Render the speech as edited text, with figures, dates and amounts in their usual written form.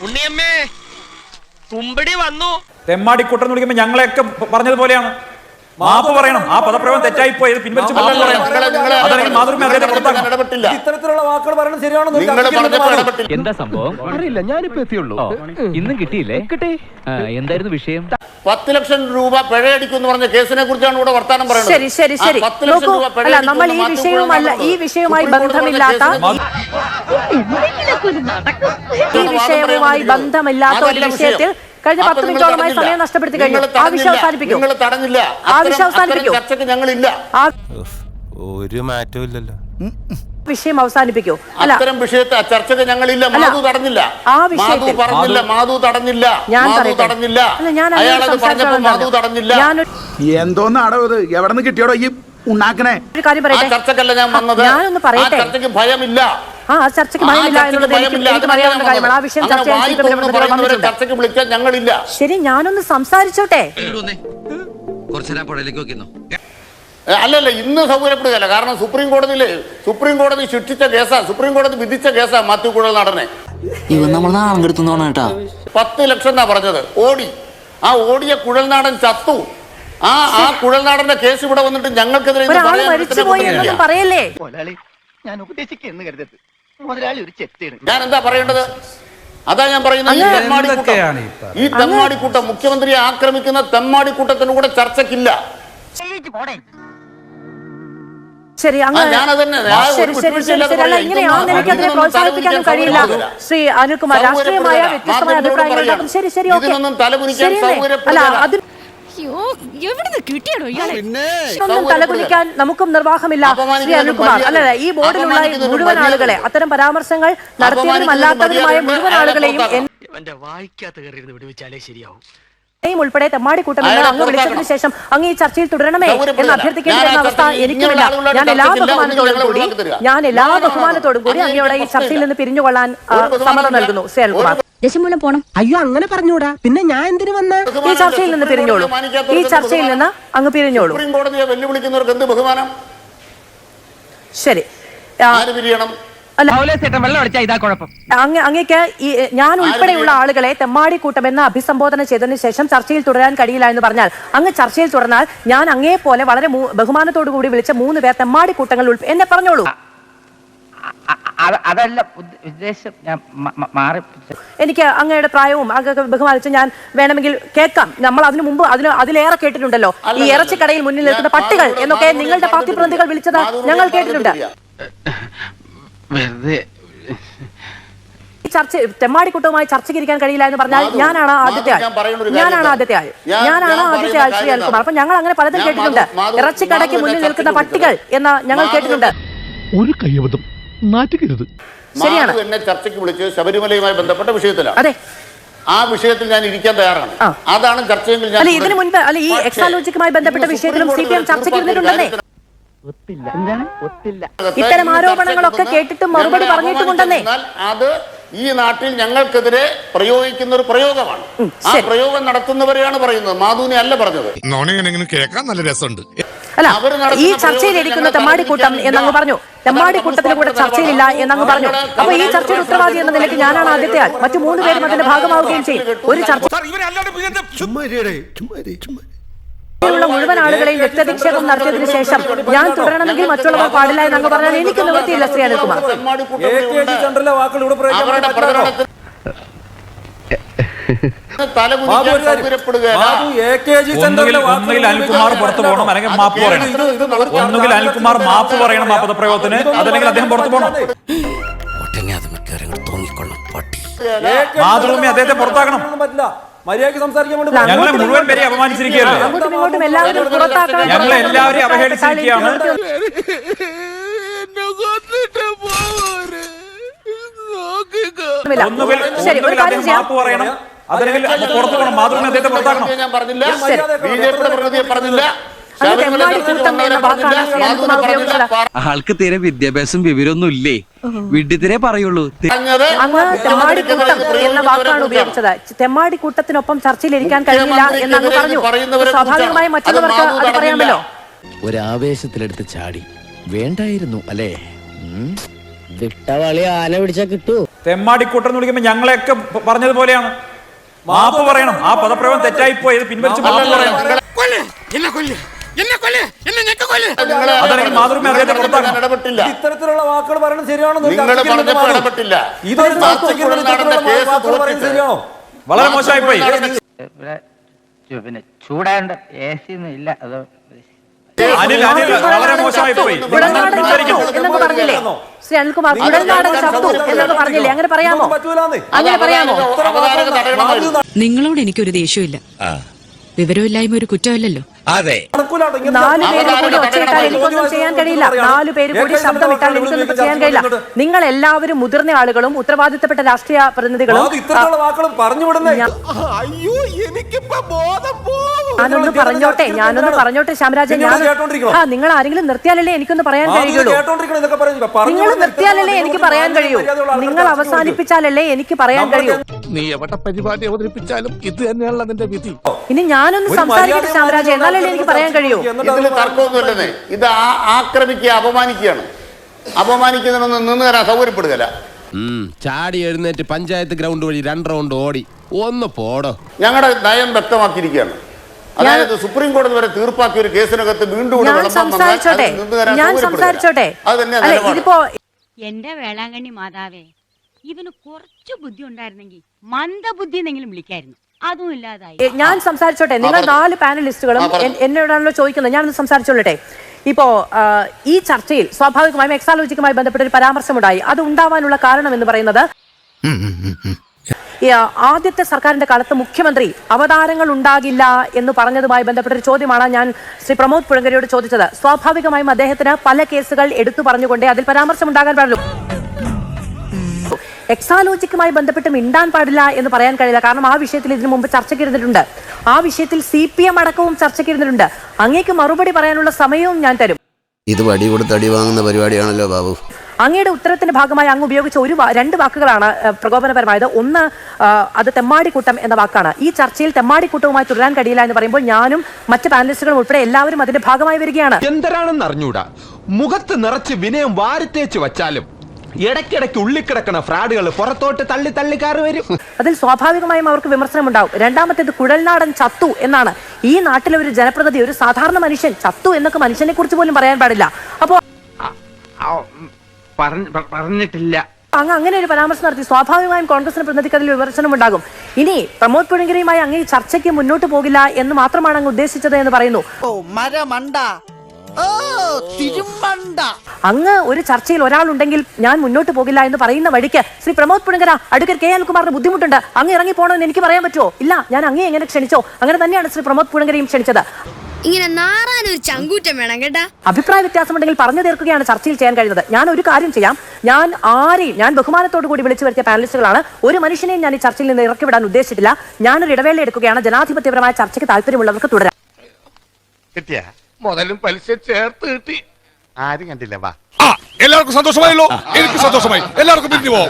ഉണ്ണിയമ്മേ കുമ്പടി വന്നു. തെമ്മാടിക്കുട്ടൻ എന്ന് വിളിക്കുമ്പോൾ ഞങ്ങളെയൊക്കെ പറഞ്ഞതുപോലെയാണ്. മാപ്പ് പറയണം. ആ പദപ്രയോഗം തെറ്റായിപ്പോയി. പിൻവലിച്ച് മാപ്പ് പറയണം. അതല്ലെങ്കിൽ മാതൃഭൂമി അദ്ദേഹത്തെ പുറത്താക്കണം. ഇത്തരത്തിലുള്ള വാക്കുകൾ പറയുന്നത് ശരിയാണെന്ന് എന്താ സംഭവം അറിയില്ല. ഞാനിപ്പോ എത്തിയുള്ളൂ. ഇന്നും കിട്ടിയില്ലേ? കിട്ടി. എന്തായിരുന്നു വിഷയം? 10 ലക്ഷം രൂപ പിഴയടിക്കും എന്ന് പറഞ്ഞ കേസിനെ കുറിച്ചാണ് ഇവിടെ വർത്താനം പറയുന്നത്. ശരി ശരി ശരി. അല്ല, നമ്മൾ ഈ വിഷയവുമല്ല, ഈ വിഷയവുമായി ബന്ധമില്ലാത്ത ഒരു വിഷയത്തിൽ കഴിഞ്ഞ 10 മിനിറ്റോളമായി സമയം നഷ്ടപ്പെടുത്തി കഴിഞ്ഞു. ആ വിഷയം അവസാനിപ്പിക്കും. ആ വിഷയം അവസാനിപ്പിക്കും. ഒരു മാറ്റവും ഇല്ലല്ലോ. വിഷയം അവസാനിപ്പിക്കൂ. അല്ല, അത്തരം വിഷയത്തെ ചർച്ചയ്ക്ക് ഞങ്ങളില്ല. മാധു തടഞ്ഞില്ല. ആ വിഷയത്തിൽ മാധു തടഞ്ഞില്ല. അയാളത് പറഞ്ഞപ്പോൾ മാധു തടഞ്ഞില്ല. എന്തോന്നാടോ ഇത്? എവിടെ നിന്ന് കിട്ടിയോടോ ഈ ഉണ്ടാക്കണേ? ഒരു കാര്യം പറയട്ടെ. ചർച്ചക്കല്ല ഞാൻ വന്നത്. ഞാനൊന്ന് പറയട്ടെ. ചർച്ചയ്ക്ക് ഭയമില്ല. ചർച്ചയ്ക്ക് ഭയമില്ല എന്നുള്ളത് എനിക്ക് അറിയാവുന്ന കാര്യമാണ്. ആ വിഷയം ചർച്ച ചർച്ചയ്ക്ക് വിളിക്കാൻ ഞങ്ങളില്ല. ശരി, ഞാനൊന്ന് സംസാരിച്ചോട്ടെ. അല്ലല്ല, ഇന്ന് സൗകര്യപ്പെടുകയല്ല. കാരണം സുപ്രീം കോടതി ശിക്ഷിച്ച കേസാ, സുപ്രീം കോടതി വിധിച്ച കേസാ മാത്യു കുഴൽനാടനെ. 10 ലക്ഷം എന്നാ പറഞ്ഞത്. ആ ഓടിയ കുഴൽനാടൻ ചത്തു. ആ കുഴൽനാടന്റെ കേസ് ഇവിടെ വന്നിട്ട് ഞങ്ങൾക്കെതിരെ ഞാൻ എന്താ പറയേണ്ടത്? അതാ ഞാൻ പറയുന്നത്. ഈ തെമ്മാടിക്കൂട്ടം, മുഖ്യമന്ത്രിയെ ആക്രമിക്കുന്ന തെമ്മാടിക്കൂട്ടത്തിന് കൂടെ ചർച്ചയ്ക്കില്ല. ശരി, എനിക്കതിനെ പ്രോത്സാഹിപ്പിക്കാനും കഴിയില്ല. ശ്രീ അനിൽകുമാർ, രാഷ്ട്രീയമായ വ്യത്യസ്തമായ അഭിപ്രായങ്ങൾ. ശരി ശരി, ഓക്കെ. അല്ല, അതിന് തലകുലിക്കാൻ നമുക്കും നിർവാഹമില്ല. ശ്രീ അനിൽകുമാർ, അല്ലല്ല, ഈ ബോർഡിലുള്ള മുഴുവൻ ആളുകളെ, അത്തരം പരാമർശങ്ങൾ നടത്തിയവരും അല്ലാത്തവരുമായ മുഴുവൻ ആളുകളെയും ഉൾപ്പെടെ തെമ്മാടിക്കൂട്ടമെന്ന് അങ്ങ് വിളിച്ചതിന് ശേഷം അങ്ങ് ഈ ചർച്ചയിൽ തുടരണമേ എന്ന് അഭ്യർത്ഥിക്കേണ്ട അവസ്ഥ എനിക്കുമില്ല. ഞാൻ എല്ലാ ബഹുമാനത്തോടും കൂടി അങ്ങയുടെ ഈ ചർച്ചയിൽ നിന്ന് പിരിഞ്ഞുകൊള്ളാൻ സമ്മതം നൽകുന്നു. ശ്രീ അനിൽകുമാർ, ദശമൂലം പോണം. അയ്യോ, അങ്ങനെ പറഞ്ഞൂടാ. പിന്നെ ഞാൻ എന്തിനു വന്ന? ഈ ചർച്ചയിൽ നിന്ന് പിരിഞ്ഞോളൂ. ഈ ചർച്ചയിൽ നിന്ന് അങ്ങ് പിരിഞ്ഞോളൂ. വെല്ലുവിളിക്കുന്നവർക്ക് എന്ത് ബഹുമാനം? ശരി, അങ്ങേക്ക് ഞാൻ ഉൾപ്പെടെയുള്ള ആളുകളെ തെമ്മാടിക്കൂട്ടം എന്ന് അഭിസംബോധന ചെയ്തതിനു ശേഷം ചർച്ചയിൽ തുടരാൻ കഴിയില്ല എന്ന് പറഞ്ഞാൽ അങ്ങ് ചർച്ചയിൽ തുടർന്നാൽ ഞാൻ അങ്ങേ പോലെ വളരെ ബഹുമാനത്തോടു കൂടി വിളിച്ച 3 പേർ തെമ്മാടിക്കൂട്ടങ്ങൾ എന്നെ പറഞ്ഞോളൂ. അതല്ല ഉദ്ദേശം. എനിക്ക് അങ്ങയുടെ പ്രായവും അങ്ങ് ബഹുമാനിച്ച് ഞാൻ വേണമെങ്കിൽ കേൾക്കാം. നമ്മൾ അതിനു മുമ്പ് അതിലേറെ കേട്ടിട്ടുണ്ടല്ലോ. ഈ ഇറച്ചിക്കടയിൽ മുന്നിൽ നിൽക്കുന്ന പട്ടികൾ എന്നൊക്കെ നിങ്ങളുടെ പാർട്ടി പ്രതിനിധികൾ വിളിച്ചത് ഞങ്ങൾ കേട്ടിട്ടുണ്ട്. തെമ്മാടിക്കൂട്ടവുമായി ചർച്ചയ്ക്ക് ഇരിക്കാൻ കഴിയില്ല എന്ന് പറഞ്ഞാൽ ഞാനാണ് ആദ്യത്തെ ആൾ ശ്രീ അനിൽകുമാർ. അപ്പൊ ഞങ്ങൾ അങ്ങനെ പലതും കേട്ടിട്ടുണ്ട്. ഇറച്ചിക്കടയ്ക്ക് മുന്നിൽ നിൽക്കുന്ന പട്ടികൾ എന്ന് ഞങ്ങൾ കേട്ടിട്ടുണ്ട്. ഒരു കയ്യബദ്ധം നാറ്റുകരുത്. ശരിയാണ്. എന്നെ ചർച്ചയ്ക്ക് വിളിച്ച് ശബരിമലയുമായി ബന്ധപ്പെട്ട വിഷയത്തിലാണ്. അതെ, ആ വിഷയത്തിൽ ഞാൻ ഇരിക്കാൻ തയ്യാറാണ്. അതാണ് ചർച്ചയെങ്കിൽ ഇതിനു മുൻപ് ഈ എക്സാലോജിക്കുമായി ബന്ധപ്പെട്ട വിഷയത്തിലും CPM ചർച്ചയ്ക്ക് ഇരുന്നിട്ടുണ്ടെന്നേ. ഇത്തരം ആരോപണങ്ങളൊക്കെ കേട്ടിട്ടും മറുപടി പറഞ്ഞിട്ടുമുണ്ടെന്നേ. അത് ഈ നാട്ടിൽ ഞങ്ങൾക്കെതിരെ പ്രയോഗിക്കുന്ന ഒരു പ്രയോഗമാണ്. ആ പ്രയോഗം നടത്തുന്നവരെയാണ് പറയുന്നത്, മാധുവിനെ അല്ല പറഞ്ഞത്. കേൾക്കാൻ നല്ല രസമുണ്ട്. അല്ല, ഈ ചർച്ചയിലിരിക്കുന്ന തെമ്മാടിക്കൂട്ടം എന്നങ്ങ് പറഞ്ഞു. തെമ്മാടിക്കൂട്ടത്തിന് കൂടെ ചർച്ചയിലില്ല എന്നങ്ങ് പറഞ്ഞു. അപ്പൊ ഈ ചർച്ചയുടെ ഉത്തരവാദി എന്ന നിലയ്ക്ക് ഞാനാണ് ആദ്യത്തെ ആൾ. മറ്റു 3 പേരും അതിന്റെ ഭാഗമാവുകയും ചെയ്യും. ഒരു ചർച്ച മുഴുവൻ ആളുകളെയും വ്യക്തിനിക്ഷേപം നടത്തിയതിനു ശേഷം ഞാൻ തുടരണമെങ്കിൽ മറ്റുള്ളവർ പാടില്ല എന്നങ്ങ് പറഞ്ഞാൽ എനിക്ക് നിവൃത്തിയില്ല. ശ്രീ അനിൽകുമാർ, ഒന്നുകിൽ അനിൽകുമാർ പുറത്തു പോകണം, അല്ലെങ്കിൽ മാപ്പ് പറയണം. ഒന്നുകിൽ അനിൽകുമാർ മാപ്പ് പറയണം ആ പദപ്രയോഗത്തിന്, അതല്ലെങ്കിൽ അദ്ദേഹം പുറത്തു പോകണം. മാതൃഭൂമി അദ്ദേഹത്തെ പുറത്താക്കണം. ഞങ്ങളെ മുഴുവൻ പേരെ അപമാനിച്ചിരിക്കുകയല്ലേ? ഞങ്ങളെ എല്ലാവരെയും അവഹേളിച്ചിരിക്കുകയാണ്. ഒന്നുകിൽ അദ്ദേഹം മാപ്പ് പറയണം, അതല്ലെങ്കിൽ പുറത്തു പോകണം. മാതൃഭൂമി അദ്ദേഹത്തെ പുറത്താക്കണം. ഞാൻ പറഞ്ഞില്ല, ബിജെപിയുടെ പ്രതിനിധിയെ പറഞ്ഞില്ല. ആൾക്ക് തീരെ വിദ്യാഭ്യാസം വിവരമൊന്നും ഇല്ലേ? വിഡ്ഢിത്തിരെ പറയുള്ളൂ. തെമ്മാടിക്കൂട്ടം എന്ന വാക്കാണ് ഉപയോഗിച്ചത്. തെമ്മാടിക്കൂട്ടത്തിനൊപ്പം ചർച്ചയിലിരിക്കാൻ കഴിയില്ല എന്നങ്ങ് പറഞ്ഞു. സ്വാഭാവികമായും മറ്റുള്ളവർക്ക് അത് പറയാമല്ലോ. ഒരാവേശത്തിലെടുത്ത് ചാടി വേണ്ടായിരുന്നു അല്ലേ? വിട്ടവളി ആന പിടിച്ചാ കിട്ടൂ. തെമ്മാടിക്കൂട്ടം എന്ന് വിളിക്കുമ്പോൾ ഞങ്ങളെയൊക്കെ പറഞ്ഞതുപോലെയാണ്. മാപ്പ് പറയണം. ആ പദപ്രയോഗം തെറ്റായിപ്പോയി, ഇത് പിൻവലിച്ച് മാപ്പ് പറയണം. അതല്ലെങ്കിൽ മാതൃഭൂമി അദ്ദേഹത്തെ പുറത്താക്കണം. ഇടപെട്ടില്ല. ഇത്തരത്തിലുള്ള വാക്കുകൾ പറയുന്നത് ശരിയാണെന്ന് നിങ്ങൾ പറഞ്ഞപ്പോൾ ഇടപെട്ടില്ല. ഇതൊരു ശരിയാണോ? വളരെ മോശമായിപ്പോയി. പിന്നെ ചൂടാണ്ട് AC ഇല്ല അത് അനിൽ വളരെ മോശമായിപ്പോയി. കുഴൽനാടൻ ചത്തു എന്നൊക്കെ പറഞ്ഞില്ലേ ശ്രീ അനിൽകുമാർ? കുഴൽനാടൻ ചത്തു എന്നൊക്കെ പറഞ്ഞില്ലേ? അങ്ങനെ പറയാമോ? അങ്ങനെ പറയാമോ? നിങ്ങളോട് എനിക്കൊരു ദേഷ്യമില്ല. വിവരമില്ലായ്മ ഒരു കുറ്റമല്ലല്ലോ. അതെ. 4 പേര് കൂടി ഒച്ചയിട്ടാൽ എനിക്കൊന്നും ചെയ്യാൻ കഴിയില്ല. 4 പേര് കൂടി ശബ്ദമിട്ടാൽ എനിക്കൊന്നും ചെയ്യാൻ കഴിയില്ല. നിങ്ങൾ എല്ലാവരും മുതിർന്ന ആളുകളും ഉത്തരവാദിത്തപ്പെട്ട രാഷ്ട്രീയ പ്രതിനിധികളും ഞാനൊന്ന് പറഞ്ഞോട്ടെ ശ്യാമരാജൻ. നിങ്ങൾ ആരെങ്കിലും നിർത്തിയാലല്ലേ എനിക്കൊന്ന് പറയാൻ കഴിയുള്ളൂ. നിങ്ങൾ നിർത്തിയാലല്ലേ എനിക്ക് പറയാൻ കഴിയൂ. നിങ്ങൾ അവസാനിപ്പിച്ചാലല്ലേ എനിക്ക് പറയാൻ കഴിയൂ. നീ എവിടെ പരിപാടി അവതരിപ്പിച്ചാലും ഇത് തന്നെയാണ് അതിന്റെ വിധി. ഇനി ഞാനൊന്ന് സംസാരിക്കട്ടെ ശ്യാമരാജൻ, എന്നാലല്ലേ എനിക്ക് പറയാൻ കഴിയൂ. ഇതിൽ തർക്കമൊന്നുമില്ലെന്നേ. ഇത് ആക്രമിക്കുക, അപമാനിക്കുകയാണ്. അപമാനിക്കുന്നതിനൊന്നും നിന്ന് തരാൻ സൗകര്യപ്പെടുകയില്ല. ചാടി എഴുന്നേറ്റ് പഞ്ചായത്ത് ഗ്രൗണ്ട് വഴി 2 റൗണ്ട് ഓടി ഒന്ന് പോടോ. ഞങ്ങളുടെ നയം വ്യക്തമാക്കിയിരിക്കുകയാണ്. അതായത് സുപ്രീം കോടതി വരെ തീർപ്പാക്കിയ ഒരു കേസിനകത്ത് വീണ്ടും ഞാൻ സംസാരിച്ചോട്ടെ. ഇതിപ്പോ എന്റെ വേളാങ്കണ്ണി മാതാവേ, ഇവന് കുറച്ചു ബുദ്ധി ഉണ്ടായിരുന്നെങ്കിൽ മന്ദബുദ്ധി എന്നെങ്കിലും വിളിക്കായിരുന്നു. അതും ഇല്ലാതായി. ഞാൻ സംസാരിച്ചോട്ടെ. നിങ്ങൾ 4 പാനലിസ്റ്റുകളും എന്നോടാണല്ലോ ചോദിക്കുന്നത്. ഞാനൊന്ന് സംസാരിച്ചോളട്ടെ. ഇപ്പോ ഈ ചർച്ചയിൽ സ്വാഭാവികമായും എക്സാലോജിക്കുമായി ബന്ധപ്പെട്ട ഒരു പരാമർശമുണ്ടായി. അത് ഉണ്ടാവാനുള്ള കാരണം എന്ന് പറയുന്നത് ആദ്യത്തെ സർക്കാരിന്റെ കാലത്ത് മുഖ്യമന്ത്രി അവതാരങ്ങൾ ഉണ്ടാകില്ല എന്ന് പറഞ്ഞതുമായി ബന്ധപ്പെട്ട ഒരു ചോദ്യമാണ് ഞാൻ ശ്രീ പ്രമോദ് പുഴങ്കരയോട് ചോദിച്ചത്. സ്വാഭാവികമായും അദ്ദേഹത്തിന് പല കേസുകൾ എടുത്തു പറഞ്ഞുകൊണ്ടേ അതിൽ പരാമർശം ഉണ്ടാകാൻ പാടുള്ളൂ. എക്സാലോജിക്കുമായി ബന്ധപ്പെട്ട് മിണ്ടാൻ പാടില്ല എന്ന് പറയാൻ കഴിയില്ല. കാരണം ആ വിഷയത്തിൽ ഇതിനു മുമ്പ് ചർച്ചയ്ക്ക് ഇരുന്നിട്ടുണ്ട്. ആ വിഷയത്തിൽ CPM അടക്കവും ചർച്ചയ്ക്ക് ഇരുന്നിട്ടുണ്ട്. അങ്ങേക്ക് മറുപടി പറയാനുള്ള സമയവും ഞാൻ തരും. ഇത് വടി കൊടുത്ത് അടി വാങ്ങുന്ന പരിപാടിയാണല്ലോ ബാബു. അങ്ങയുടെ ഉത്തരത്തിന്റെ ഭാഗമായി അങ്ങ് ഉപയോഗിച്ച 2 വാക്കുകളാണ് പ്രകോപനപരമായത്. ഒന്ന്, അത് തെമ്മാടിക്കൂട്ടം എന്ന വാക്കാണ്. ഈ ചർച്ചയിൽ തെമ്മാടിക്കൂട്ടവുമായി തുടരാൻ കഴിയില്ല എന്ന് പറയുമ്പോൾ ഞാനും മറ്റ് പാനലിസ്റ്റുകളും ഉൾപ്പെടെ എല്ലാവരും അതിന്റെ ഭാഗമായി വരികയാണ്. എന്തരാണെന്ന് അറിഞ്ഞൂടാ, മുഖത്ത് നിറച്ച് വിനയം വാരിത്തേച്ച് വച്ചാലും ഇടയ്ക്കിടയ്ക്ക് ഉള്ളിക്കിടക്കണ ഫ്രാഡുകൾ പുറത്തോട്ട് തള്ളി തള്ളിക്കാറ് വരും. അതിൽ സ്വാഭാവികമായും അവർക്ക് വിമർശനമുണ്ടാവും. രണ്ടാമത്തേത് കുഴൽനാടൻ ചത്തു എന്നാണ്. ഈ നാട്ടിലെ ഒരു ജനപ്രതിനിധി, ഒരു സാധാരണ മനുഷ്യൻ ചത്തു എന്നൊക്കെ മനുഷ്യനെ കുറിച്ച് പോലും പറയാൻ പാടില്ല. അപ്പോ പറഞ്ഞിട്ടില്ല. അങ്ങ് അങ്ങനെ ഒരു പരാമർശം നടത്തി. സ്വാഭാവികമായും കോൺഗ്രസിന് പ്രതിനിധിക്ക് അതിൽ വിമർശനം ഉണ്ടാകും. ഇനി പ്രമോദ് പുഴങ്കരയുമായി അങ്ങ് ഈ ചർച്ചയ്ക്ക് മുന്നോട്ട് പോകില്ല എന്ന് മാത്രമാണ് അങ്ങ് ഉദ്ദേശിച്ചത് എന്ന് പറയുന്നു. അങ്ങ് ഒരു ചർച്ചയിൽ ഒരാളുണ്ടെങ്കിൽ ഞാൻ മുന്നോട്ട് പോകില്ല എന്ന് പറയുന്ന വഴിക്ക് ശ്രീ പ്രമോദ് പുഴങ്കര, അഡ്വക്കേറ്റ് കെ അനിൽകുമാറിന് ബുദ്ധിമുട്ടുണ്ട്, അങ്ങ് ഇറങ്ങി പോകണമെന്ന് എനിക്ക് പറയാൻ പറ്റുമോ? ഇല്ല, ഞാൻ അങ്ങേ എങ്ങനെ ക്ഷണിച്ചോ അങ്ങനെ തന്നെയാണ് ശ്രീ പ്രമോദ് പുഴങ്കരയും ക്ഷണിച്ചത്. ഇങ്ങനെ നാറാനൊരു ചങ്കൂറ്റം വേണം കേട്ടാ. അഭിപ്രായ വ്യത്യാസമുണ്ടെങ്കിൽ പറഞ്ഞു തീർക്കുകയാണ് ചർച്ചയിൽ ചെയ്യാൻ കഴിയുന്നത്. ഞാൻ ഒരു കാര്യം ചെയ്യാം. ഞാൻ ബഹുമാനത്തോടു കൂടി വിളിച്ചു വരുത്തിയ പാനലിസ്റ്റുകളാണ്. ഒരു മനുഷ്യനെയും ഞാൻ ഈ ചർച്ചയിൽ നിന്ന് ഇറക്കി വിടാൻ ഉദ്ദേശിച്ചിട്ടില്ല. ഞാനൊരു ഇടവേള എടുക്കുകയാണ്. ജനാധിപത്യപരമായ ചർച്ചയ്ക്ക് താല്പര്യമുള്ളവർക്ക് തുടരാം. മുതലും പലിശ ചേർത്ത് കിട്ടി. ആരും കണ്ടില്ല. വാ, എല്ലാവർക്കും സന്തോഷമായല്ലോ. എനിക്ക് സന്തോഷമായി. എല്ലാവർക്കും പിരിഞ്ഞു പോവാം.